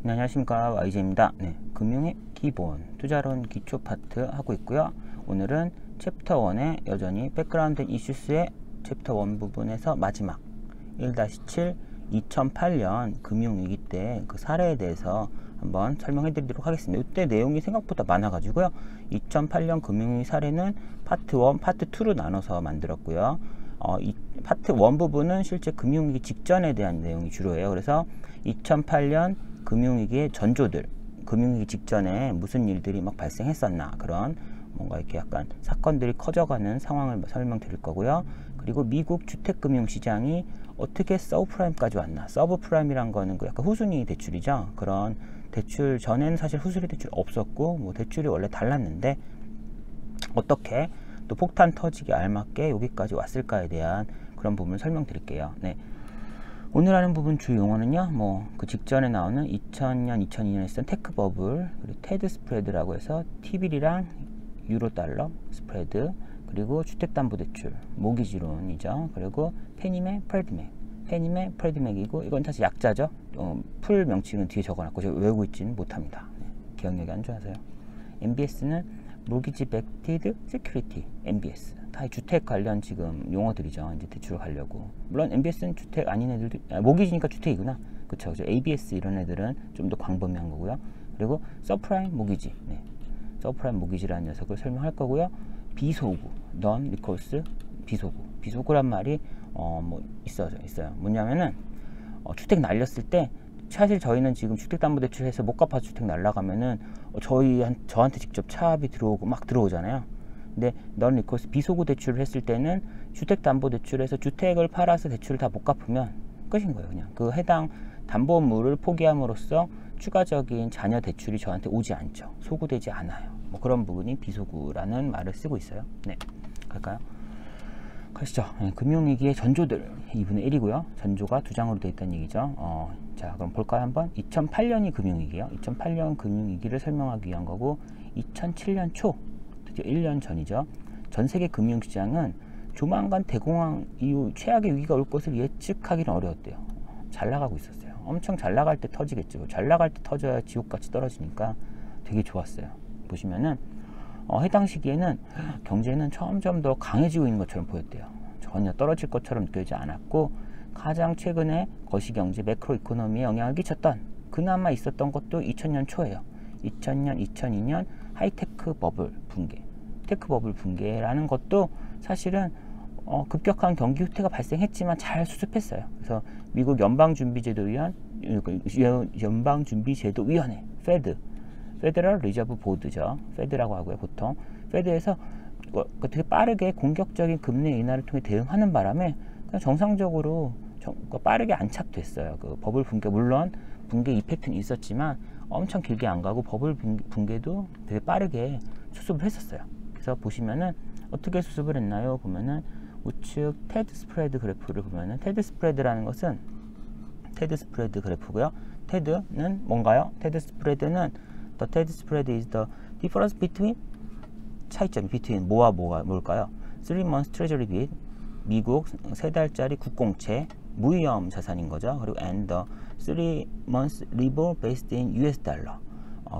네, 안녕하십니까, YJ입니다. 네, 금융의 기본 투자론 기초 파트 하고 있고요. 오늘은 챕터 1에 여전히 백그라운드 이슈스의 챕터 1 부분에서 마지막 1-7 2008년 금융위기 때 그 사례에 대해서 한번 설명해 드리도록 하겠습니다. 이때 내용이 생각보다 많아 가지고요. 2008년 금융위기 사례는 파트 1, 파트 2로 나눠서 만들었고요. 이 파트 1 부분은 실제 금융위기 직전에 대한 내용이 주로예요. 그래서 2008년 금융위기의 전조들, 금융위기 직전에 무슨 일들이 막 발생했었나, 그런 뭔가 이렇게 약간 사건들이 커져가는 상황을 설명드릴 거고요. 그리고 미국 주택금융시장이 어떻게 서브프라임까지 왔나. 서브프라임이란 거는 그 약간 후순위 대출이죠. 그런 대출 전에는 사실 후순위 대출 없었고, 뭐 대출이 원래 달랐는데 어떻게 또 폭탄 터지기 알맞게 여기까지 왔을까에 대한 그런 부분을 설명드릴게요. 네. 오늘 하는 부분 주 용어는요, 뭐 그 직전에 나오는 2000년, 2002년에 있었던 테크 버블, 그리고 테드 스프레드라고 해서 T빌이랑 유로 달러 스프레드, 그리고 주택담보대출, 모기지론이죠. 그리고 페니맥, 프레드맥, 페니맥, 프레드맥이고, 이건 사실 약자죠. 풀 명칭은 뒤에 적어놨고 제가 외우고 있지는 못합니다. 네, 기억력이 안 좋아서요. MBS는 모기지 백티드 세큐리티, MBS. 다 주택 관련 지금 용어들이죠. 이제 대출을 가려고. 물론 MBS는 주택 아닌 애들도, 모기지니까 주택이구나. 그쵸. ABS 이런 애들은 좀 더 광범위한 거고요. 그리고 서프라임 모기지. 네. 서프라임 모기지라는 녀석을 설명할 거고요. 비소구, non recourse 비소구. 비소구란 말이 뭐 있어요. 뭐냐면은 주택 날렸을 때 사실 저희는 지금 주택담보대출해서 못 갚아서 주택 날라가면은 저한테 직접 차압이 들어오고 막 들어오잖아요. 근데 non recourse 비소구 대출을 했을 때는 주택담보대출에서 주택을 팔아서 대출을 다 못 갚으면 끝인 거예요. 그냥 그 해당 담보물을 포기함으로써 추가적인 자녀 대출이 저한테 오지 않죠. 소구되지 않아요. 뭐 그런 부분이 비소구라는 말을 쓰고 있어요. 네, 갈까요? 가시죠. 네, 금융위기의 전조들 2분의 1이고요. 전조가 2장으로 되어 있다는 얘기죠. 자, 그럼 볼까요? 한번 2008년이 금융위기예요. 2008년 금융위기를 설명하기 위한 거고, 2007년 초, 드디어 1년 전이죠. 전 세계 금융시장은 조만간 대공황 이후 최악의 위기가 올 것을 예측하기는 어려웠대요. 잘 나가고 있었어요. 엄청 잘 나갈 때 터지겠죠. 잘 나갈 때 터져야 지옥같이 떨어지니까 되게 좋았어요. 보시면은 해당 시기에는 경제는 점점 더 강해지고 있는 것처럼 보였대요. 전혀 떨어질 것처럼 느껴지지 않았고, 가장 최근에 거시경제 매크로 이코노미에 영향을 끼쳤던, 그나마 있었던 것도 2000년 초예요. 2000년, 2002년 하이테크 버블 붕괴. 테크 버블 붕괴라는 것도 사실은 급격한 경기 후퇴가 발생했지만 잘 수습했어요. 그래서 미국 연방준비제도위원회, 페드, 페더럴 리저브 보드죠. 페드라고 하고요, 보통. 페드에서 되게 빠르게 공격적인 금리 인하를 통해 대응하는 바람에 그냥 정상적으로 빠르게 안착됐어요. 그 버블 붕괴, 물론 붕괴 이펙트는 있었지만 엄청 길게 안 가고 버블 붕괴도 되게 빠르게 수습을 했었어요. 그래서 보시면은 어떻게 수습을 했나요? 보면은 우측 테드 스프레드 그래프를 보면은, 테드 스프레드라는 것은 테드 스프레드 그래프고요. 테드는 뭔가요? 테드 스프레드는 the TED spread is the difference between, 차이점 between 뭐와 뭐가 뭘까요? 3 months treasury bill, 미국 3달짜리 국공채 무위험 자산인 거죠. 그리고 and the 3 months 리보 based in US 달러.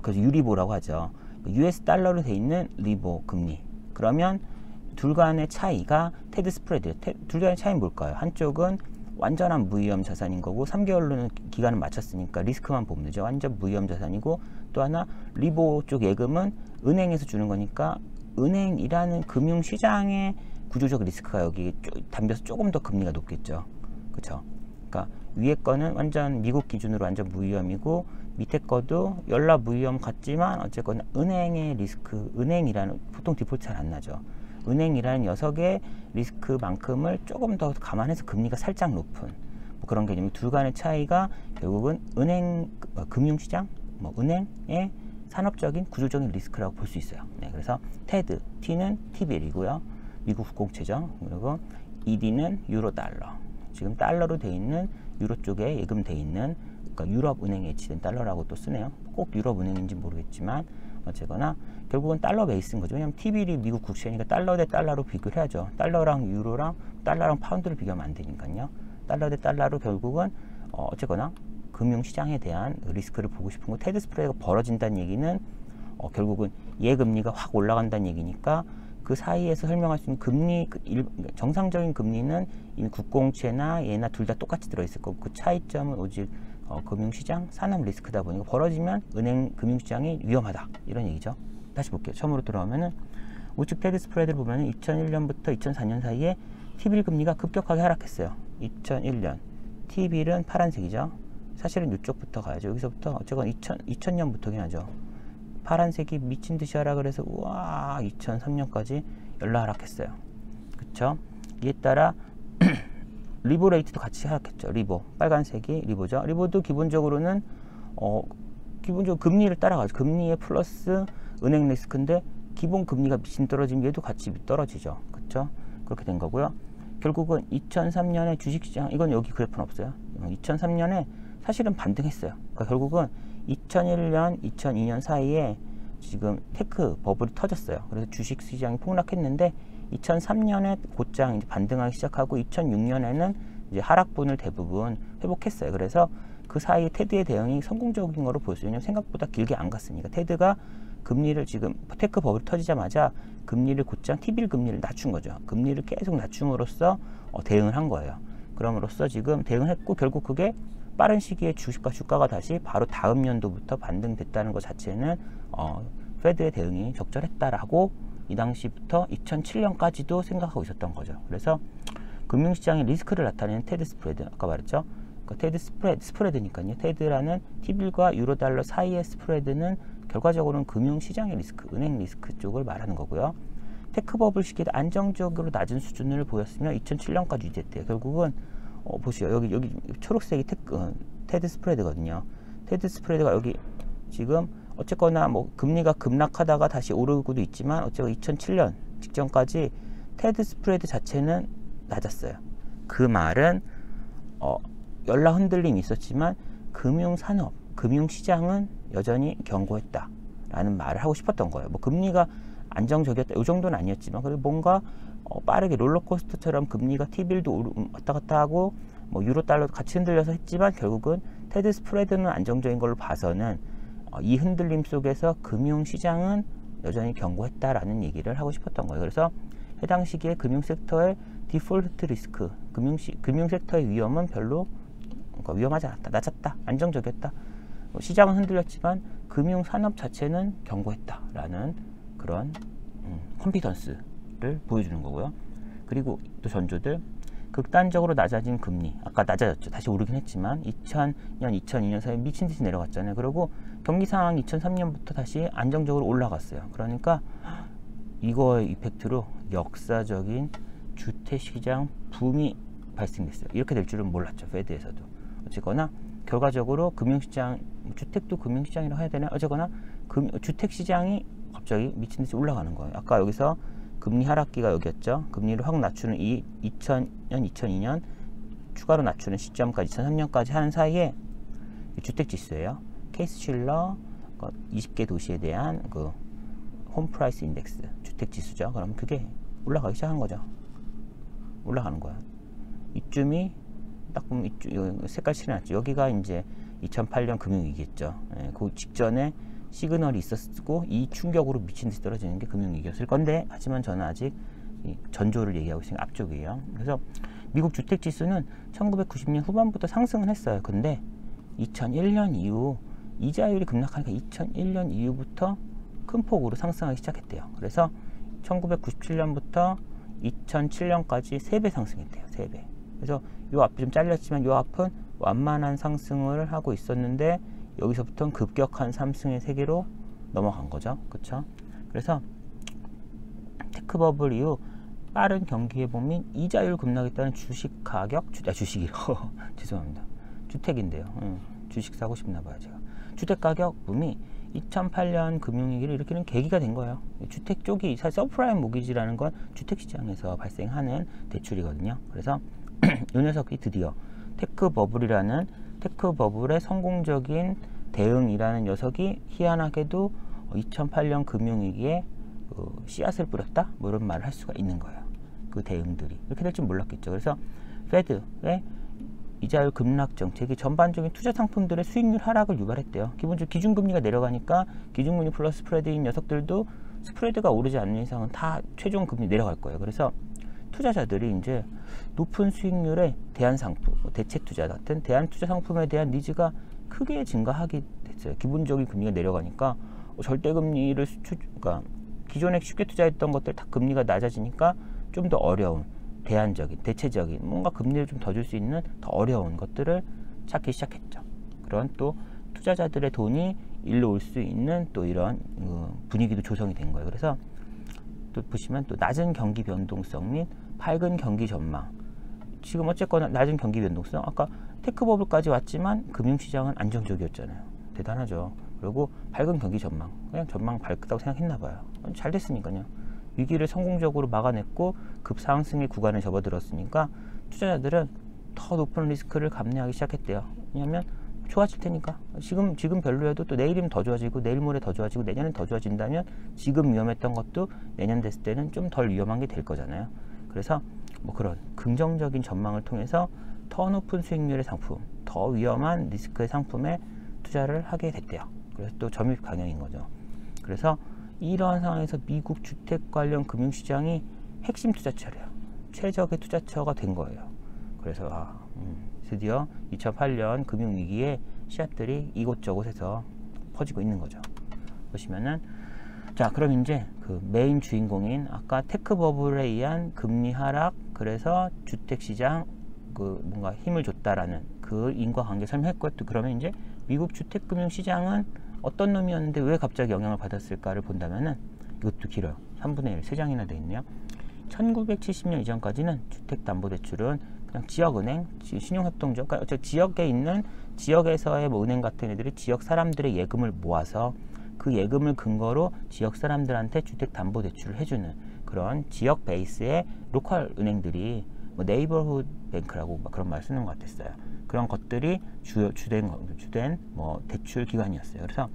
그래서 유리보라고 하죠. US 달러로 돼 있는 리보 금리. 그러면 둘 간의 차이가 테드 스프레드. 둘 간의 차이는 뭘까요? 한쪽은 완전한 무위험 자산인 거고, 3개월로는 기간을 맞췄으니까 리스크만 보면 되죠. 완전 무위험 자산이고, 또 하나 리보 쪽 예금은 은행에서 주는 거니까 은행이라는 금융시장의 구조적 리스크가 여기 담겨서 조금 더 금리가 높겠죠. 그렇죠? 그러니까 위에 거는 완전 미국 기준으로 완전 무위험이고, 밑에 거도 연락 무위험 같지만 어쨌거나 은행의 리스크, 은행이라는, 보통 디폴트 잘 안 나죠. 은행이라는 녀석의 리스크만큼을 조금 더 감안해서 금리가 살짝 높은 뭐 그런 개념이, 둘 간의 차이가 결국은 은행, 금융시장, 뭐 은행의 산업적인 구조적인 리스크라고 볼 수 있어요. 네, 그래서 테드, T는 T빌이고요. 미국 국공채죠. 그리고 ED는 유로 달러. 지금 달러로 돼 있는, 유로 쪽에 예금돼 있는, 그러니까 유럽 은행에 해치된 달러라고 또 쓰네요. 꼭 유럽 은행인지 모르겠지만 어쨌거나 결국은 달러 베이스인 거죠. 왜냐면 T빌이 미국 국채니까 달러 대 달러로 비교를 해야죠. 달러랑 유로랑 달러랑 파운드를 비교하면 안 되니까요. 달러 대 달러로 결국은 어쨌거나 금융시장에 대한 리스크를 보고 싶은 거. 테드 스프레드가 벌어진다는 얘기는 결국은 예금리가 확 올라간다는 얘기니까 그 사이에서 설명할 수 있는 금리, 정상적인 금리는 이미 국공채나 얘나 둘 다 똑같이 들어있을 거고, 그 차이점은 오직 금융시장 산업 리스크다 보니까 벌어지면 은행 금융시장이 위험하다, 이런 얘기죠. 다시 볼게요. 처음으로 들어오면은 우측 테드 스프레드를 보면은 2001년부터 2004년 사이에 T빌 금리가 급격하게 하락했어요. 2001년 T빌은 파란색이죠. 사실은 이쪽부터 가야죠. 여기서부터 어쨌건 2000년부터긴 하죠. 파란색이 미친 듯이 하락을 해서 우와 2003년까지 연락 하락했어요. 그쵸? 이에 따라 리보 레이트도 같이 하락했죠. 리보, 빨간색이 리보죠. 리보도 기본적으로는 기본적으로 금리를 따라가죠. 금리에 플러스 은행 리스크인데 기본 금리가 미친 떨어지면 얘도 같이 떨어지죠. 그쵸? 그렇게 된 거고요. 결국은 2003년에 주식시장, 이건 여기 그래프는 없어요. 2003년에 사실은 반등했어요. 그러니까 결국은 2001년, 2002년 사이에 지금 테크 버블이 터졌어요. 그래서 주식시장이 폭락했는데 2003년에 곧장 이제 반등하기 시작하고 2006년에는 이제 하락분을 대부분 회복했어요. 그래서 그 사이 테드의 대응이 성공적인 거로 보였어요. 왜냐면 생각보다 길게 안 갔으니까. 테드가 금리를 지금 테크 버블이 터지자마자 금리를 곧장 T빌 금리를 낮춘 거죠. 금리를 계속 낮춤으로써 대응을 한 거예요. 그럼으로써 지금 대응을 했고 결국 그게 빠른 시기에 주가가 다시 바로 다음 연도부터 반등됐다는 것 자체는 페드의 대응이 적절했다라고 이 당시부터 2007년까지도 생각하고 있었던 거죠. 그래서 금융시장의 리스크를 나타내는 테드 스프레드, 아까 말했죠. 그러니까 테드 스프레드니까요. 테드라는 T빌과 유로달러 사이의 스프레드는 결과적으로는 금융시장의 리스크, 은행 리스크 쪽을 말하는 거고요. 테크버블 시기에도 안정적으로 낮은 수준을 보였으며 2007년까지 유지했대요. 결국은 보시죠. 여기 초록색이 테드 스프레드거든요. 테드 스프레드가 여기 지금 어쨌거나 뭐 금리가 급락하다가 다시 오르고도 있지만 어쨌거나 2007년 직전까지 테드 스프레드 자체는 낮았어요. 그 말은 연락 흔들림이 있었지만 금융산업, 금융시장은 여전히 견고했다라는 말을 하고 싶었던 거예요. 뭐 금리가 안정적이었다 이 정도는 아니었지만 그리고 뭔가 빠르게 롤러코스터처럼 금리가 T빌도 왔다 갔다 하고 뭐 유로 달러도 같이 흔들려서 했지만 결국은 테드 스프레드는 안정적인 걸로 봐서는 이 흔들림 속에서 금융시장은 여전히 견고했다라는 얘기를 하고 싶었던 거예요. 그래서 해당 시기에 금융섹터의 디폴트 리스크, 금융섹터의 위험은 별로 위험하지 않았다, 낮았다, 안정적이었다. 시장은 흔들렸지만 금융산업 자체는 견고했다라는 그런 컨피던스를 보여주는 거고요. 그리고 또 전조들 극단적으로 낮아진 금리, 아까 낮아졌죠. 다시 오르긴 했지만 2000년, 2002년 사이에 미친 듯이 내려갔잖아요. 그리고 경기 상황이 2003년부터 다시 안정적으로 올라갔어요. 그러니까 이거의 이펙트로 역사적인 주택시장 붐이 발생됐어요. 이렇게 될 줄은 몰랐죠. 페드에서도. 어쨌거나 결과적으로 금융시장, 주택도 금융시장이라고 해야 되나? 어쨌거나 주택시장이 갑자기 미친 듯이 올라가는 거예요. 아까 여기서 금리 하락기가 여기였죠. 금리를 확 낮추는 이 2000년, 2002년 추가로 낮추는 시점까지 2003년까지 하는 사이에 주택지수예요. 케이스-슐러 20개 도시에 대한 그 홈프라이스 인덱스 주택지수죠. 그럼 그게 올라가기 시작한 거죠. 올라가는 거야. 이쯤이 딱 보면 이쪽 색깔 칠해놨죠. 여기가 이제 2008년 금융위기였죠. 그 직전에 시그널이 있었고 이 충격으로 미친 듯이 떨어지는 게 금융위기였을 건데 하지만 저는 아직 전조를 얘기하고 있으니까 앞쪽이에요. 그래서 미국 주택지수는 1990년 후반부터 상승을 했어요. 근데 2001년 이후 이자율이 급락하니까 2001년 이후부터 큰 폭으로 상승하기 시작했대요. 그래서 1997년부터 2007년까지 3배 상승했대요. 3배. 그래서 요 앞이 좀 잘렸지만 요 앞은 완만한 상승을 하고 있었는데 여기서부터는 급격한 상승의 세계로 넘어간 거죠. 그쵸? 그래서 테크버블 이후 빠른 경기 회복 및 이자율 급락에 따른 주식 가격, 주식이요. 죄송합니다. 주택인데요. 주식 사고 싶나 봐요, 제가. 주택 가격 붐이 2008년 금융위기를 일으키는 계기가 된 거예요. 주택 쪽이 사실 서프라임 모기지라는 건 주택시장에서 발생하는 대출이거든요. 그래서 이 녀석이 드디어 테크버블의 성공적인 대응이라는 녀석이 희한하게도 2008년 금융위기에 씨앗을 뿌렸다? 뭐 이런 말을 할 수가 있는 거예요. 그 대응들이. 이렇게 될 줄 몰랐겠죠. 그래서 페드의 이자율 급락 정책이 전반적인 투자 상품들의 수익률 하락을 유발했대요. 기본적으로 기준금리가 내려가니까 기준금리 플러스 스프레드인 녀석들도 스프레드가 오르지 않는 이상은 다 최종 금리 내려갈 거예요. 그래서 투자자들이 이제 높은 수익률의 대안 상품, 대책 투자 같은 대안 투자 상품에 대한 니즈가 크게 증가하게 됐어요. 기본적인 금리가 내려가니까 절대 금리를 그러니까 기존에 쉽게 투자했던 것들 다 금리가 낮아지니까 좀 더 어려운 대안적인, 대체적인 뭔가 금리를 좀 더 줄 수 있는 더 어려운 것들을 찾기 시작했죠. 그런 또 투자자들의 돈이 일로 올 수 있는 또 이런 분위기도 조성이 된 거예요. 그래서 또 보시면 또 낮은 경기 변동성 및 밝은 경기 전망. 지금 어쨌거나 낮은 경기 변동성, 아까 테크버블까지 왔지만 금융시장은 안정적이었잖아요. 대단하죠. 그리고 밝은 경기 전망, 그냥 전망 밝다고 생각했나 봐요. 잘 됐으니까요. 위기를 성공적으로 막아냈고 급상승의 구간에 접어들었으니까 투자자들은 더 높은 리스크를 감내하기 시작했대요. 왜냐하면 좋아질 테니까. 지금 별로여도 또 내일이면 더 좋아지고 내일 모레 더 좋아지고 내년엔 더 좋아진다면 지금 위험했던 것도 내년 됐을 때는 좀 덜 위험한 게 될 거잖아요. 그래서 뭐 그런 긍정적인 전망을 통해서 더 높은 수익률의 상품, 더 위험한 리스크의 상품에 투자를 하게 됐대요. 그래서 또 점유율 강형인 거죠. 그래서 이러한 상황에서 미국 주택 관련 금융시장이 핵심 투자처래요. 최적의 투자처가 된 거예요. 그래서 드디어 2008년 금융위기에 씨앗들이 이곳저곳에서 퍼지고 있는 거죠. 보시면은 자, 그럼 이제 그 메인 주인공인 아까 테크버블에 의한 금리 하락, 그래서 주택시장 그 뭔가 힘을 줬다라는 그 인과관계 설명했고요. 또 그러면 이제 미국 주택금융시장은 어떤 놈이었는데 왜 갑자기 영향을 받았을까를 본다면은 이것도 길어요. 3분의 1, 3장이나 돼 있네요. 1970년 이전까지는 주택담보대출은 그냥 지역은행, 신용협동조, 그러니까 지역에 있는 지역에서의 뭐 은행 같은 애들이 지역 사람들의 예금을 모아서 그 예금을 근거로 지역 사람들한테 주택담보대출을 해주는 그런 지역 베이스의 로컬 은행들이 뭐 네이버후드 뱅크라고 그런 말 쓰는 것 같았어요. 그런 것들이 주된 뭐 대출 기관이었어요. 그래서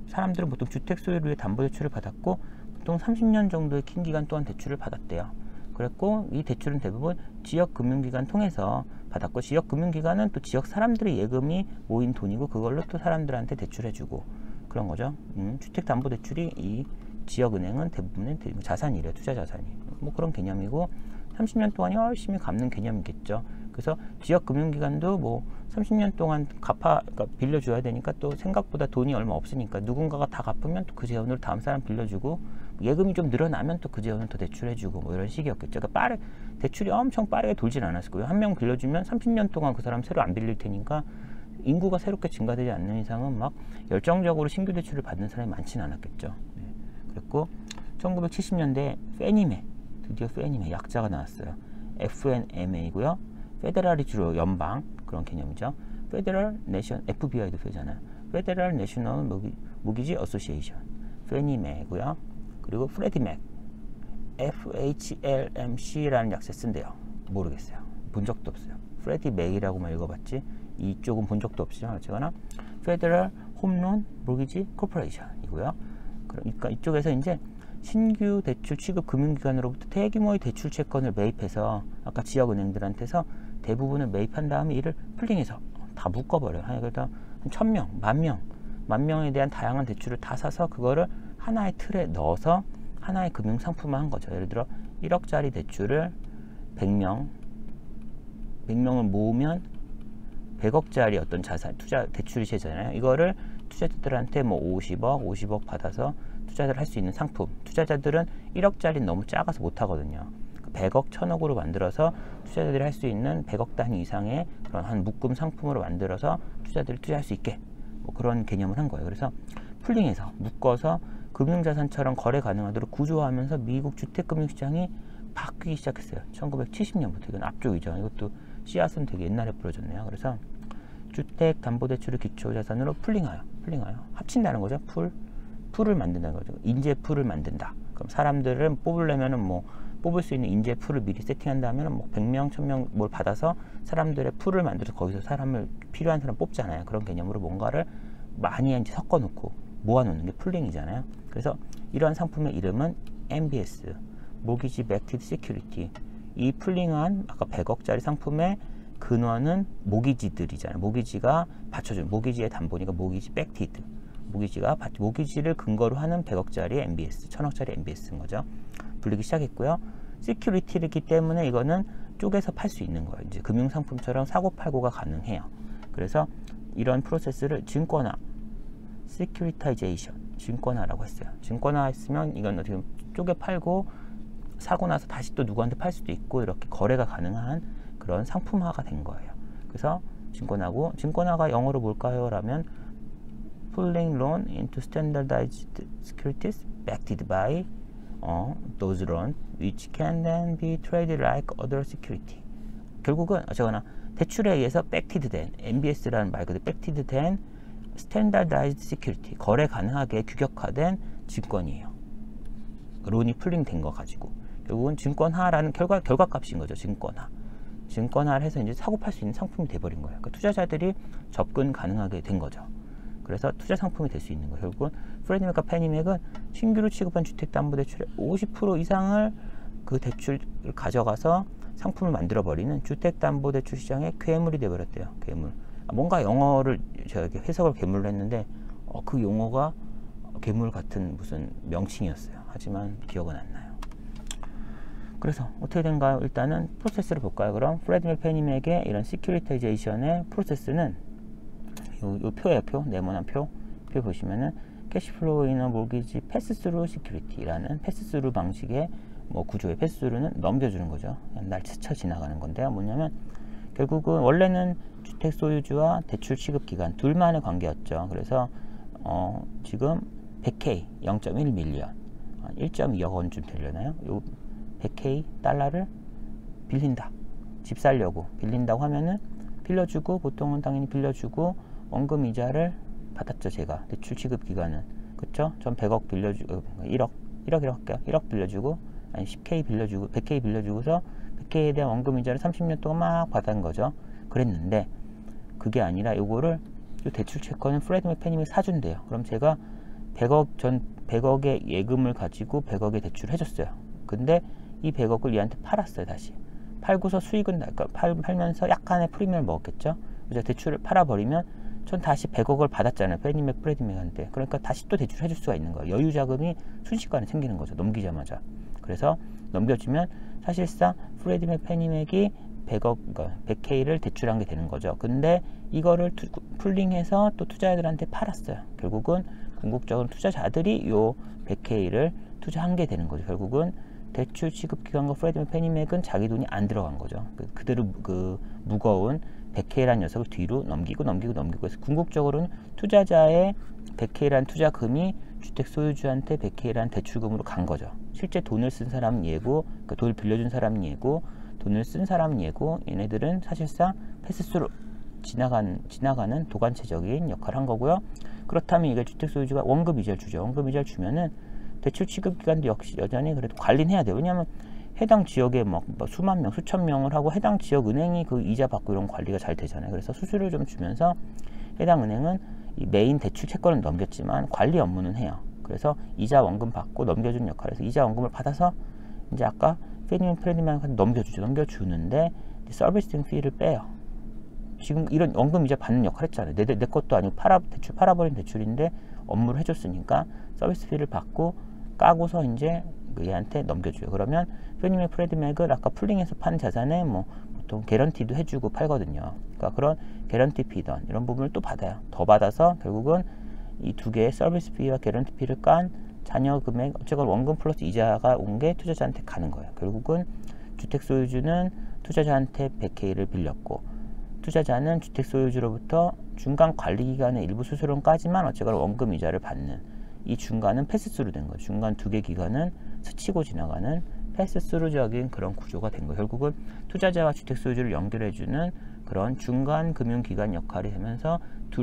사람들은 보통 주택 소유를 위해 담보대출을 받았고 보통 30년 정도의 긴 기간 동안 대출을 받았대요. 그랬고 이 대출은 대부분 지역 금융기관 통해서 받았고 지역 금융기관은 또 지역 사람들의 예금이 모인 돈이고 그걸로 또 사람들한테 대출해주고 그런 거죠. 주택담보대출이 이 지역은행은 대부분의 자산이래요. 투자자산이. 뭐 그런 개념이고 30년 동안 열심히 갚는 개념이겠죠. 그래서 지역금융기관도 뭐 30년 동안 그러니까 빌려줘야 되니까 또 생각보다 돈이 얼마 없으니까 누군가가 다 갚으면 또 그 재원으로 다음 사람 빌려주고 예금이 좀 늘어나면 또 그 재원을 더 대출해주고 뭐 이런 식이었겠죠. 그러니까 대출이 엄청 빠르게 돌진 않았을 거예요. 한 명 빌려주면 30년 동안 그 사람 새로 안 빌릴 테니까 인구가 새롭게 증가되지 않는 이상은 막 열정적으로 신규 대출을 받는 사람이 많지는 않았겠죠. 네. 그랬고 1970년대 페니메, 드디어 페니메 약자가 나왔어요. FNMA고요. 페데랄이 주로 연방 그런 개념이죠. 페데럴 내션 FBI도 표잖아요. 페데럴 내셔널 모기지 어소시에이션 페니메고요. 그리고 프레디맥 FHLMC라는 약세 쓴대요. 모르겠어요. 본 적도 없어요. 프레디맥이라고만 읽어봤지 이쪽은 본 적도 없지만 어쨌거나 페데럴 홈론 모기지 코퍼레이션이고요. 그러니까 이쪽에서 이제 신규 대출 취급 금융기관으로부터 대규모의 대출 채권을 매입해서 아까 지역은행들한테서 대부분을 매입한 다음에 이를 풀링해서 다 묶어버려요. 그러니까 한 1000명, 10,000명, 10,000명에 대한 다양한 대출을 다 사서 그거를 하나의 틀에 넣어서 하나의 금융상품화한 거죠. 예를 들어 1억짜리 대출을 100명을 모으면 100억짜리 어떤 자산, 투자 대출이 되잖아요. 이거를 투자자들한테 뭐 50억 받아서 투자를 할 수 있는 상품. 투자자들은 1억짜리는 너무 작아서 못 하거든요. 100억, 1000억으로 만들어서 투자자들이 할 수 있는 100억 단위 이상의 그런 한 묶음 상품으로 만들어서 투자자들이 투자할 수 있게 뭐 그런 개념을 한 거예요. 그래서 풀링해서 묶어서 금융자산처럼 거래 가능하도록 구조화하면서 미국 주택금융시장이 바뀌기 시작했어요. 1970년부터. 이건 앞쪽이죠. 이것도 씨앗은 되게 옛날에 부러졌네요. 그래서 주택담보대출을 기초자산으로 풀링하여 합친다는 거죠. 풀을 만든다는 거죠. 인재풀을 만든다. 그럼 사람들은 뽑으려면은 뭐 뽑을 수 있는 인재풀을 미리 세팅한다면 뭐 100명, 1000명 뭘 받아서 사람들의 풀을 만들어서 거기서 사람을 필요한 사람 뽑잖아요. 그런 개념으로 뭔가를 많이 이제 섞어놓고 모아놓는 게 풀링이잖아요. 그래서 이러한 상품의 이름은 MBS, Mortgage Backed Security. 이 풀링한 아까 100억짜리 상품에 근원은 모기지들이잖아요. 모기지가 받쳐준 모기지의 담보니까 모기지 백티드. 모기지를 근거로 하는 100억짜리 MBS, 1000억짜리 MBS인 거죠. 불리기 시작했고요. 시큐리티이기 때문에 이거는 쪼개서 팔 수 있는 거예요. 이제 금융상품처럼 사고팔고가 가능해요. 그래서 이런 프로세스를 증권화, 시큐리타이제이션, 증권화라고 했어요. 증권화 했으면 이건 어떻게 쪼개 팔고 사고 나서 다시 또 누구한테 팔 수도 있고 이렇게 거래가 가능한 그런 상품화가 된 거예요. 그래서 증권화고, 증권화가 영어로 뭘까요? 라면 pulling loan into standardized securities backed by those loans which can then be traded like other security. 결국은 어쨌거나 대출에 의해서 backed 된 MBS라는 말 그대로 backed 된 standardized security, 거래 가능하게 규격화된 증권이에요. 론이 풀링 된 거 가지고 결국은 증권화라는 결과값인 거죠. 증권화를 해서 이제 사고 팔 수 있는 상품이 돼버린 거예요. 그러니까 투자자들이 접근 가능하게 된 거죠. 그래서 투자 상품이 될 수 있는 거예요. 결국은 프레디맥과 페니맥은 신규로 취급한 주택담보대출의 50% 이상을 그 대출을 가져가서 상품을 만들어버리는 주택담보대출 시장의 괴물이 돼버렸대요. 괴물. 뭔가 영어를 제가 해석을 괴물로 했는데 그 용어가 괴물 같은 무슨 명칭이었어요. 하지만 기억은 안 나요. 그래서 어떻게 된가요? 일단은 프로세스를 볼까요? 그럼 프레디맥 페니맥의 이런 시큐리타이제이션의 프로세스는 요 표예요. 네모난 표 보시면은 캐시플로우 인어 몰기지 패스스루 시큐리티라는 패스스루 방식의 구조의 패스스루는 넘겨주는 거죠. 날 스쳐 지나가는 건데요. 뭐냐면 결국은 원래는 주택 소유주와 대출 취급 기간 둘만의 관계였죠. 그래서 지금 100K 0.1 밀리언 1.2억 원쯤 되려나요? 요 100K 달러를 빌린다. 집 살려고 빌린다고 하면은 빌려주고, 보통은 당연히 빌려주고 원금 이자를 받았죠. 제가 대출 취급 기간은, 그쵸? 전 100억 빌려주고 1억 할게요. 1억 빌려주고, 아니 10K 빌려주고 100K 빌려주고서 100K에 대한 원금 이자를 30년 동안 막 받은 거죠. 그랬는데 그게 아니라 요거를 요 대출 채권은 프레디맥 페니맥 사준대요. 그럼 제가 100억의 예금을 가지고 100억의 대출을 해줬어요. 근데 이 100억을 얘한테 팔았어요. 다시 팔고서 수익은 팔면서 약간의 프리미엄을 먹었겠죠. 그래서 대출을 팔아버리면 전 다시 100억을 받았잖아요. 페니맥 프레디맥한테. 그러니까 다시 또 대출을 해줄 수가 있는 거예요. 여유 자금이 순식간에 생기는 거죠. 넘기자마자. 그래서 넘겨주면 사실상 프레디맥 페니맥이 100K를 대출한 게 되는 거죠. 근데 이거를 풀링해서 또 투자자들한테 팔았어요. 결국은 궁극적으로 투자자들이 요 100K를 투자한 게 되는 거죠. 결국은 대출 취급 기관과 프레디맥 페니맥은 자기 돈이 안 들어간 거죠. 그대로 그 무거운 100K라는 녀석을 뒤로 넘기고 해서 궁극적으로는 투자자의 100K라는 투자금이 주택 소유주한테 100K라는 대출금으로 간 거죠. 실제 돈을 쓴 사람은 얘고, 그 돈을 빌려준 사람은 얘고, 돈을 쓴 사람은 얘고, 얘네들은 사실상 패스스루 지나가는 도관체적인 역할을 한 거고요. 그렇다면 이게 주택 소유주가 원금 이자를 주죠. 원금 이자를 주면은 대출 취급 기간도 역시 여전히 그래도 관리는 해야 돼요. 왜냐하면 해당 지역에 뭐 수만 명, 수천 명을 하고 해당 지역 은행이 그 이자 받고 이런 관리가 잘 되잖아요. 그래서 수수료를 좀 주면서 해당 은행은 이 메인 대출 채권을 넘겼지만 관리 업무는 해요. 그래서 이자 원금 받고 넘겨주는 역할에서 이자 원금을 받아서 이제 아까 페니맥 프레디맥한테 넘겨주는데 서비스ing 피를 빼요. 지금 이런 원금 이자 받는 역할 했잖아요. 내 것도 아니고 대출 팔아버린 대출인데 업무를 해줬으니까 서비스 피를 받고 까고서 이제 얘한테 넘겨줘요. 그러면 페니맥 프레디맥은 아까 풀링해서 파는 자산에 뭐 보통 개런티도 해주고 팔거든요. 그러니까 그런 개런티 피던 이런 부분을 또 받아요. 더 받아서 결국은 이 두 개의 서비스 피와 개런티 피를 깐 잔여 금액, 어쨌건 원금 플러스 이자가 온 게 투자자한테 가는 거예요. 결국은 주택 소유주는 투자자한테 100K를 빌렸고, 투자자는 주택 소유주로부터 중간 관리 기간의 일부 수수료까지만 어쨌건 원금 이자를 받는, 이 중간은 패스스루 된 거예요. 중간 두 개 기간은 스치고 지나가는 패스스루적인 그런 구조가 된 거예요. 결국은 투자자와 주택 소유주를 연결해주는 그런 중간 금융기관 역할이 되면서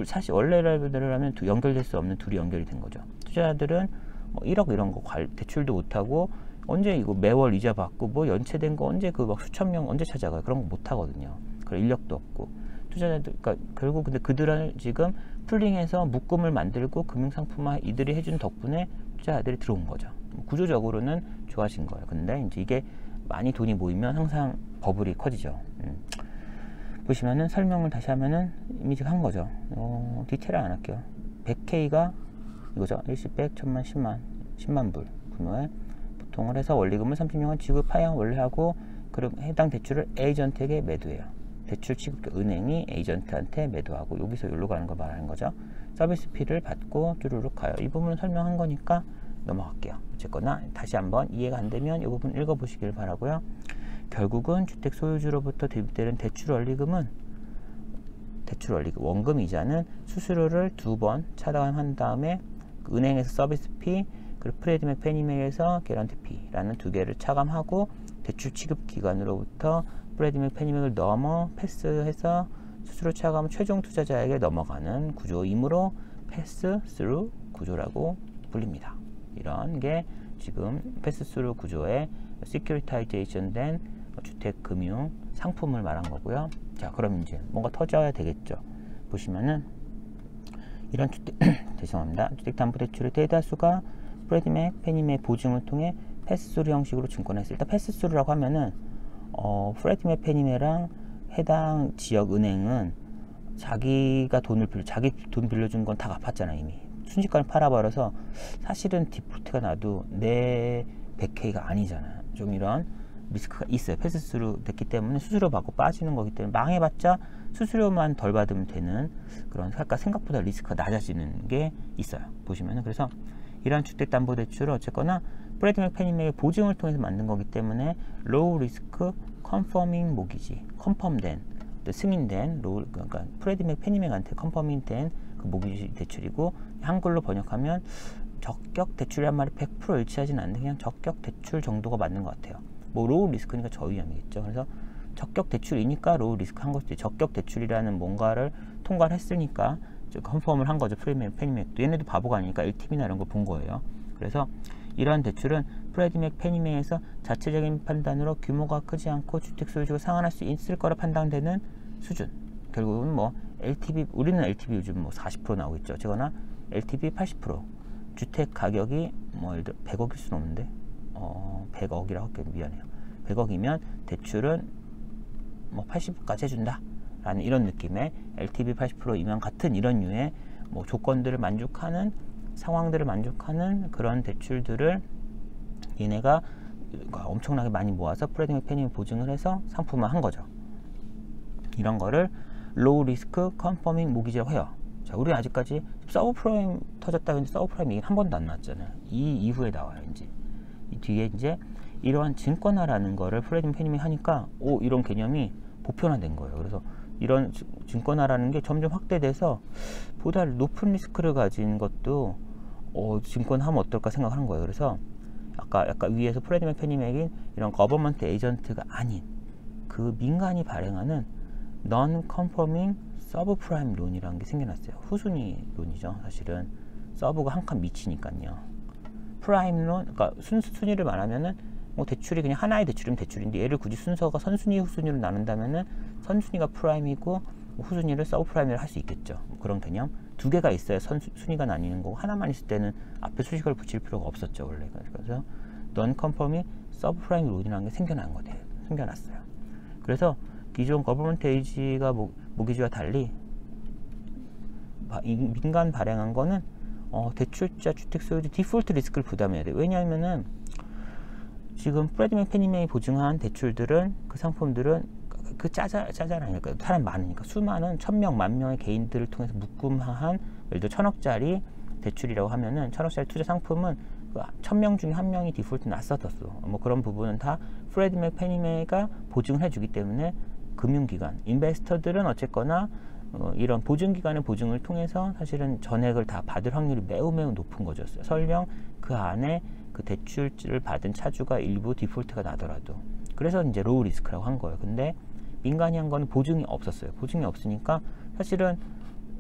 사실 원래라면 연결될 수 없는 둘이 연결이 된 거죠. 투자자들은 1억 이런 거 대출도 못하고 언제 이거 매월 이자 받고 뭐 연체된 거 언제 그 막 수천 명 언제 찾아가요. 그런 거 못하거든요. 그런 인력도 없고 투자자들, 그러니까 결국 근데 그들은 지금 풀링해서 묶음을 만들고 금융상품화 이들이 해준 덕분에 투자자들이 들어온 거죠. 구조적으로는 좋아진 거예요. 근데 이제 이게 많이 돈이 모이면 항상 버블이 커지죠. 보시면은 설명을 다시 하면은 이미 지금 한 거죠. 디테일 안 할게요. 100K가 이거죠. 일시백 1000만 10만 불 규모의 보통을 해서 원리금을 30년간 지급하여 원래하고 그럼 해당 대출을 에이전트에게 매도해요. 대출 취급 은행이 에이전트한테 매도하고 여기서 여기로 가는 거 말하는 거죠. 서비스 피를 받고 쭈루룩 가요. 이 부분은 설명한 거니까 넘어갈게요. 어쨌거나 다시 한번 이해가 안 되면 이 부분 읽어보시길 바라고요. 결국은 주택 소유주로부터 대입되는 대출 원리금은 원금 이자는 수수료를 2번 차감한 다음에 은행에서 서비스 피 그리고 프레드맥 페니맥에서 개런티 피라는 2개를 차감하고 대출 취급 기관으로부터 프레드맥 페니맥을 넘어 패스해서 수수료 차감 최종 투자자에게 넘어가는 구조이므로 패스 스루 구조라고 불립니다. 이런 게 지금 패스 스루 구조의 시큐리타이제이션 된 주택금융 상품을 말한 거고요. 자, 그럼 이제 뭔가 터져야 되겠죠. 보시면은 이런 죄송합니다. 주택담보대출의 대다수가 프레드맥, 페니맥 보증을 통해 패스스루 형식으로 증권했을 때 일단 패스스루라고 하면은 프레드맥, 페니맥랑 해당 지역 은행은 자기가 자기 돈 빌려준 건 다 갚았잖아 이미. 순식간에 팔아버려서 사실은 디폴트가 나도 내 100K가 아니잖아. 좀 이런 리스크가 있어요. 패스스루 됐기 때문에 수수료 받고 빠지는 거기 때문에 망해봤자 수수료만 덜 받으면 되는 그런 생각보다 리스크가 낮아지는 게 있어요. 보시면은 그래서 이러한 주택담보대출을 어쨌거나 프레드맥 페니맥의 보증을 통해서 만든 거기 때문에 로우 리스크 컨퍼밍 모기지 컨펌된 승인된 그러니까 프레드맥 페니맥한테 컨퍼밍된 그 모기지 대출이고 한글로 번역하면 적격 대출이란 말이 100% 일치하지는 않는데 그냥 적격 대출 정도가 맞는 것 같아요. 뭐 로우 리스크니까 저위험이겠죠. 그래서 적격 대출이니까 로우 리스크 한 것도 적격 대출이라는 뭔가를 통과를 했으니까 컨펌을 한 거죠. 프레드맥 페니맥도 얘네도 바보가 아니니까 LTV나 이런 거 본 거예요. 그래서 이러한 대출은 프레드맥 페니맥에서 자체적인 판단으로 규모가 크지 않고 주택 소유주가 상환할 수 있을 거라 판단되는 수준. 결국은 뭐 LTV 우리는 LTV 요즘 뭐 40% 나오고 있죠. 어쨌거나 LTV 80% 주택 가격이 뭐 예를 들어 100억일 수는 없는데 100억이라고 할게요. 미안해요. 100억이면 대출은 뭐 80까지 해준다 라는 이런 느낌의 LTV 80%이면 같은 이런 류의 뭐 조건들을 만족하는 상황들을 만족하는 그런 대출들을 얘네가 엄청나게 많이 모아서 프레드맥 페니맥 보증을 해서 상품화 한 거죠. 이런 거를 로우 리스크 컨퍼밍 모기지라고 해요. 자, 우리 아직까지 서브프라임 터졌다고 했는데 서브프라임 얘기는 한 번도 안 나왔잖아요. 이 이후에 나와요. 이제 이 뒤에 이제 이러한 증권화라는 거를 프레드맥 페니맥 하니까 이런 개념이 보편화된 거예요. 그래서 이런 증권화라는 게 점점 확대돼서 보다 높은 리스크를 가진 것도 증권하면 어떨까 생각하는 거예요. 그래서 아까 위에서 프레드맥 페니맥인 이런 거버먼트 에이전트가 아닌 그 민간이 발행하는 non-conforming 서브프라임 론이라는 게 생겨났어요. 후순위 론이죠. 사실은 서브가 한 칸 미치니까요. 프라임 론, 그러니까 순위를 말하면은 뭐 대출이 그냥 하나의 대출이면 대출인데 얘를 굳이 순서가 선순위, 후순위로 나눈다면은 선순위가 프라임이고 후순위를 서브프라임이라 할 수 있겠죠. 뭐 그런 개념. 2개가 있어야 순위가 나뉘는 거고 하나만 있을 때는 앞에 수식어를 붙일 필요가 없었죠 원래. 그래서 non-conforming 서브프라임 론이라는 게 생겨났어요. 그래서 기존 거버먼트 에이지가 모기지와 달리 민간 발행한 거는 대출자 주택 소유주 디폴트 리스크를 부담해야 돼요. 왜냐하면은 지금 프레드맥 페니맥이 보증한 대출들은 그 상품들은 그 짜잘하니까 사람 많으니까 수많은 1000명, 10,000명의 개인들을 통해서 묶음한 예를 들어 1000억짜리 대출이라고 하면은 1000억짜리 투자 상품은 그 1000명 중에 1명이 디폴트 났었어. 뭐 그런 부분은 다 프레드맥 페니맥가 보증을 해주기 때문에 금융기관, 인베스터들은 어쨌거나 이런 보증기관의 보증을 통해서 사실은 전액을 다 받을 확률이 매우 높은 거죠. 설령 그 안에 그 대출을 받은 차주가 일부 디폴트가 나더라도. 그래서 이제 로우 리스크라고 한 거예요. 근데 민간이 한 거는 보증이 없었어요. 보증이 없으니까 사실은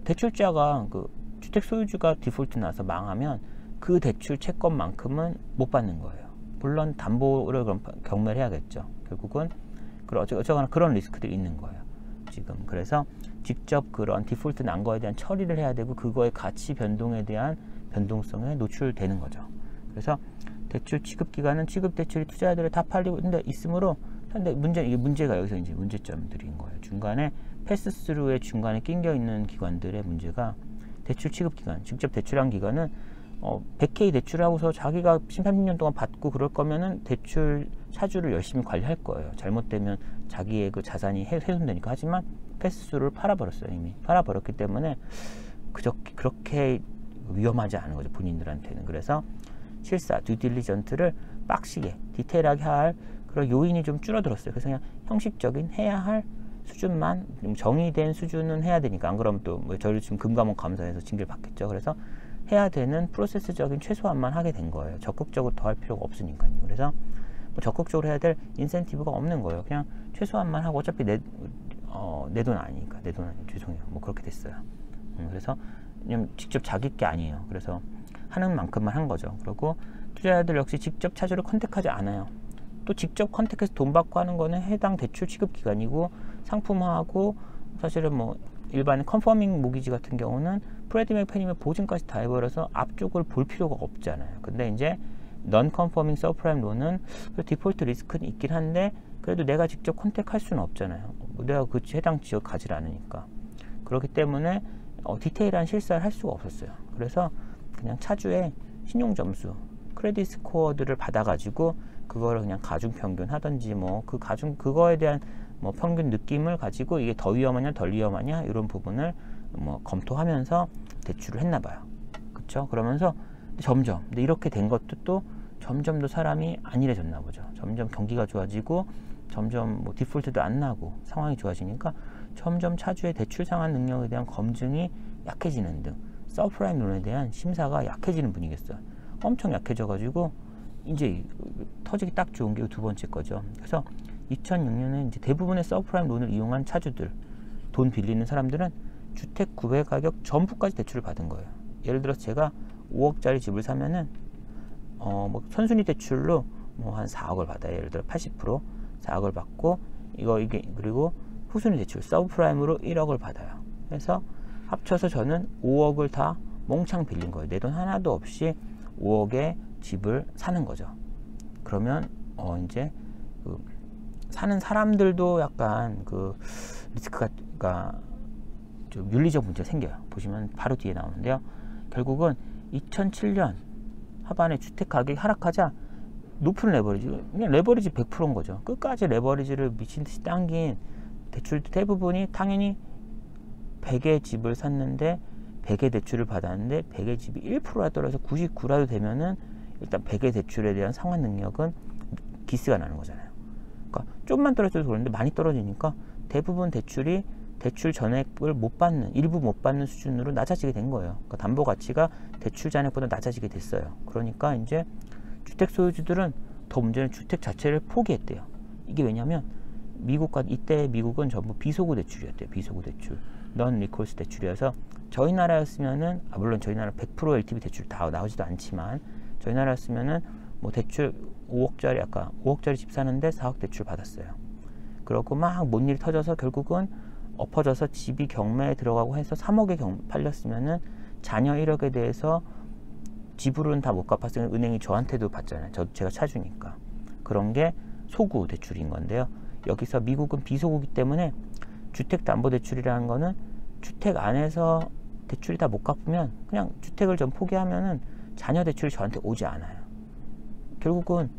대출자가 그 주택 소유주가 디폴트 나서 망하면 그 대출 채권만큼은 못 받는 거예요. 물론 담보를 그럼 경매를 해야겠죠. 결국은 어쩌거나 그런 리스크들이 있는 거예요. 지금 그래서 직접 그런 디폴트 난 거에 대한 처리를 해야 되고 그거의 가치 변동에 대한 변동성에 노출되는 거죠. 그래서 대출 취급 기간은 취급 대출이 투자자들을 다 팔리고 있으므로 근데 문제가 여기서 이제 문제점들인 거예요. 중간에 패스스루의 중간에 낑겨 있는 기관들의 문제가 대출 취급 기간, 직접 대출한 기간은 100K 대출하고서 자기가 10-30년 동안 받고 그럴 거면은 대출 차주를 열심히 관리할 거예요. 잘못되면 자기의 그 자산이 훼손되니까. 하지만 패스스루를 팔아버렸어요. 이미 팔아버렸기 때문에 그렇게 위험하지 않은 거죠, 본인들한테는. 그래서 실사, 듀딜리전트를 빡시게 디테일하게 할 그런 요인이 좀 줄어들었어요. 그래서 그냥 형식적인 해야 할 수준만, 정의된 수준은 해야 되니까, 안 그러면 또 뭐 저를 지금 금감원 감사해서 징계를 받겠죠. 그래서 해야 되는 프로세스적인 최소한만 하게 된 거예요. 적극적으로 더 할 필요가 없으니까요. 그래서 뭐 적극적으로 해야 될 인센티브가 없는 거예요. 그냥 최소한만 하고, 어차피 내 돈 아니니까, 내 돈 아니니까 죄송해요. 뭐 그렇게 됐어요. 그래서 그냥 직접 자기 게 아니에요. 그래서 하는 만큼만 한 거죠. 그리고 투자자들 역시 직접 차주를 컨택하지 않아요. 또 직접 컨택해서 돈 받고 하는 거는 해당 대출 취급 기간이고, 상품화하고, 사실은 뭐 일반의 컨퍼밍 모기지 같은 경우는 프레디맥 페니맥 보증까지 다 해버려서 앞쪽을 볼 필요가 없잖아요. 근데 이제 넌 컨퍼밍 서프라임 론은 디폴트 리스크는 있긴 한데, 그래도 내가 직접 컨택할 수는 없잖아요. 내가 그 해당 지역 가지 않으니까. 그렇기 때문에 디테일한 실사를 할 수가 없었어요. 그래서 그냥 차주의 신용점수, 크레딧 스코어들을 받아가지고 그거를 그냥 가중평균 하든지, 뭐 그거에 대한 뭐 평균 느낌을 가지고 이게 더 위험하냐 덜 위험하냐 이런 부분을 뭐 검토하면서 대출을 했나 봐요. 그쵸? 그러면서 점점, 근데 이렇게 된 것도 또 점점 더 사람이 안일해졌나 보죠. 점점 경기가 좋아지고, 점점 뭐 디폴트도 안 나고 상황이 좋아지니까 점점 차주의 대출 상환 능력에 대한 검증이 약해지는 등 서프라임 론에 대한 심사가 약해지는 분위기였어요. 엄청 약해져가지고 이제 터지기 딱 좋은 게 두 번째 거죠. 그래서 2006년에 이제 대부분의 서프라임 론을 이용한 차주들, 돈 빌리는 사람들은 주택 구매 가격 전부까지 대출을 받은 거예요. 예를 들어서 제가 5억짜리 집을 사면은 뭐 선순위 대출로 뭐 한 4억을 받아요. 예를 들어 80% 4억을 받고, 이게 그리고 후순위 대출 서브프라임으로 1억을 받아요. 그래서 합쳐서 저는 5억을 다 몽창 빌린 거예요. 내 돈 하나도 없이 5억의 집을 사는 거죠. 그러면 이제 사는 사람들도 약간 그 리스크가 좀 윤리적 문제가 생겨요. 보시면 바로 뒤에 나오는데요. 결국은 2007년 하반에 주택 가격이 하락하자 높은 레버리지, 그냥 레버리지 100%인 거죠. 끝까지 레버리지를 미친 듯이 당긴 대출 대부분이 당연히 100의 집을 샀는데 100의 대출을 받았는데 100의 집이 1%라 떨어져서 99라도 되면은 일단 100의 대출에 대한 상환 능력은 기스가 나는 거잖아요. 그러니까 좀만 떨어져도 그런데 많이 떨어지니까 대부분 대출이 대출 전액을 못 받는, 일부 못 받는 수준으로 낮아지게 된 거예요. 그러니까 담보 가치가 대출 잔액보다 낮아지게 됐어요. 그러니까 이제 주택 소유주들은 더 문제는 주택 자체를 포기했대요. 이게 왜냐면 이때 미국은 전부 비소구 대출이었대요. 비소구 대출, 넌 리콜스 대출이어서 저희 나라였으면은, 물론 저희 나라 100% LTV 대출 다 나오지도 않지만, 저희 나라였으면은 뭐 대출 5억짜리, 아까 5억짜리 집 사는데 4억 대출 받았어요. 그러고 막 뭔 일이 터져서 결국은 엎어져서 집이 경매에 들어가고 해서 3억에 팔렸으면은 자녀 1억에 대해서 지불은 다 못 갚았으면 은행이 저한테도 받잖아요. 제가 차주니까. 그런 게 소구 대출인 건데요. 여기서 미국은 비소구기 때문에 주택담보대출이라는 거는 주택 안에서 대출이 다 못 갚으면 그냥 주택을 좀 포기하면은 자녀 대출이 저한테 오지 않아요. 결국은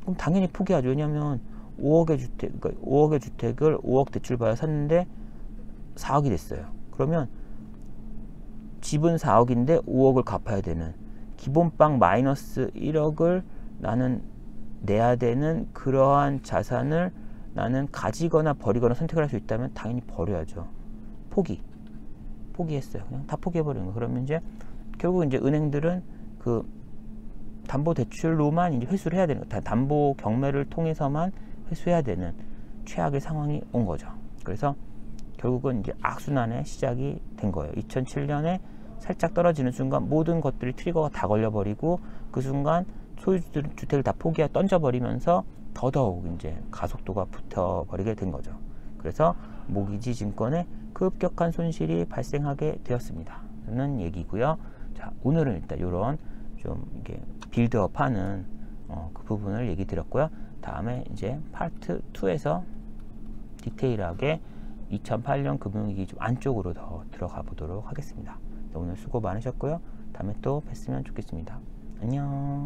그럼 당연히 포기하죠. 왜냐하면 5억의 주택을 5억 대출 받아 샀는데 4억이 됐어요. 그러면 집은 4억인데 5억을 갚아야 되는, 기본빵 마이너스 1억을 나는 내야 되는 그러한 자산을 나는 가지거나 버리거나 선택을 할 수 있다면 당연히 버려야죠. 포기했어요. 그냥 다 포기해버리는 거예요. 그러면 이제 결국 이제 은행들은 그 담보 대출로만 이제 회수를 해야 되는 거예요. 담보 경매를 통해서만 회수해야 되는 최악의 상황이 온 거죠. 그래서 결국은 이제 악순환의 시작이 된 거예요. 2007년에 살짝 떨어지는 순간 모든 것들이 트리거가 다 걸려버리고, 그 순간 소유주들은 주택을 다 던져버리면서 더더욱 이제 가속도가 붙어버리게 된 거죠. 그래서 모기지 증권에 급격한 손실이 발생하게 되었습니다. 는 얘기고요. 자, 오늘은 일단 이런 좀 이게 빌드업하는 그 부분을 얘기 드렸고요. 다음에 이제 파트 2에서 디테일하게 2008년 금융위기 좀 안쪽으로 더 들어가 보도록 하겠습니다. 오늘 수고 많으셨고요. 다음에 또 뵀으면 좋겠습니다. 안녕.